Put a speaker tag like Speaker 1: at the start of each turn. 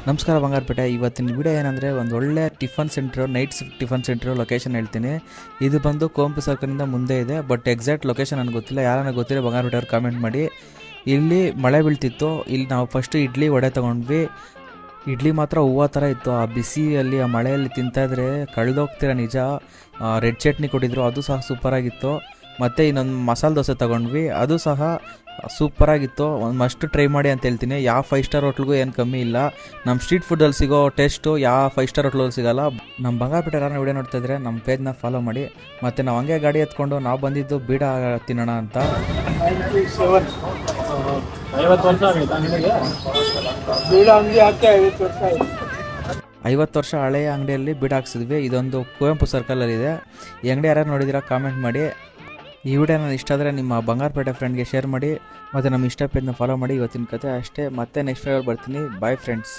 Speaker 1: ನಮಸ್ಕಾರ ಬಂಗಾರಪೇಟೆ. ಇವತ್ತಿನ ವಿಡಿಯೋ ಏನಂದರೆ ಒಂದು ಒಳ್ಳೆ tiffin centre, nights tiffin centre location ಹೇಳ್ತೀನಿ. ಇದು ಬಂದು ಕುವೆಂಪು ಸರ್ಕಲಿಂದ ಮುಂದೆ ಇದೆ, ಬಟ್ ಎಕ್ಸಾಕ್ಟ್ ಲೊಕೇಶನ್ ನನಗೆ ಗೊತ್ತಿಲ್ಲ. ಯಾರನ್ನ ಗೊತ್ತಿಲ್ಲ ಬಂಗಾರಪೇಟೆ ಅವ್ರು ಕಾಮೆಂಟ್ ಮಾಡಿ. ಇಲ್ಲಿ ಮಳೆ ಬೀಳ್ತಿತ್ತು. ಇಲ್ಲಿ ನಾವು ಫಸ್ಟು ಇಡ್ಲಿ ವಡೆ ತೊಗೊಂಡ್ವಿ. ಇಡ್ಲಿ ಮಾತ್ರ ಹೂವು ಥರ ಇತ್ತು. ಆ ಬಿಸಿಯಲ್ಲಿ ಆ ಮಳೆಯಲ್ಲಿ ತಿಂತಾಯಿದ್ರೆ ಕಳೆದೋಗ್ತೀರ ನಿಜ. ರೆಡ್ ಚಟ್ನಿ ಕೊಟ್ಟಿದ್ರು, ಅದು ಸಹ ಸೂಪರಾಗಿತ್ತು. ಮತ್ತು ಇನ್ನೊಂದು ಮಸಾಲೆ ದೋಸೆ ತೊಗೊಂಡ್ವಿ, ಅದು ಸಹ ಸೂಪರಾಗಿತ್ತು. ಒಂದು ಮಸ್ಟ್ ಟ್ರೈ ಮಾಡಿ ಅಂತ ಹೇಳ್ತೀನಿ. ಯಾವ 5 ಸ್ಟಾರ್ ಹೋಟ್ಲಿಗೂ ಏನು ಕಮ್ಮಿ ಇಲ್ಲ. ನಮ್ಮ ಸ್ಟ್ರೀಟ್ ಫುಡ್ಡಲ್ಲಿ ಸಿಗೋ ಟೇಸ್ಟು ಯಾವ 5 ಸ್ಟಾರ್ ಹೋಟ್ಲಲ್ಲಿ ಸಿಗೋಲ್ಲ. ನಮ್ಮ ಬಂಗಾರಪೇಟೆ ಯಾರನ್ನ ವಿಡಿಯೋ ನೋಡ್ತಾ ಇದ್ರೆ ನಮ್ಮ ಪೇಜ್ನ ಫಾಲೋ ಮಾಡಿ. ಮತ್ತು ನಾವು ಹಂಗೆ ಗಾಡಿ ಎತ್ಕೊಂಡು ನಾವು ಬಂದಿದ್ದು ಬೀಡ ತಿನ್ನೋಣ ಅಂತ. 50 ವರ್ಷ ಹಳೆಯ ಅಂಗಡಿಯಲ್ಲಿ ಬೀಡ ಹಾಕ್ಸಿದ್ವಿ. ಇದೊಂದು ಕುವೆಂಪು ಸರ್ಕಲಲ್ಲಿದೆ. ಈ ಅಂಗಡಿ ಯಾರು ನೋಡಿದ್ದೀರಾ ಕಾಮೆಂಟ್ ಮಾಡಿ. ಈ ವಿಡಿಯೋ ನಾನು ಇಷ್ಟ ಆದರೆ ನಿಮ್ಮ ಬಂಗಾರಪೇಟೆ ಫ್ರೆಂಡ್ಗೆ ಶೇರ್ ಮಾಡಿ. ಮತ್ತು ನಮ್ಮ ಇಷ್ಟ ಪೇಜ್ನ ಫಾಲೋ ಮಾಡಿ. ಇವತ್ತಿನ ಕತೆ ಅಷ್ಟೇ. ಮತ್ತೆ ನೆಕ್ಸ್ಟ್ ವಿಡಿಯೋಲಿ ಬರ್ತೀನಿ. Bye friends.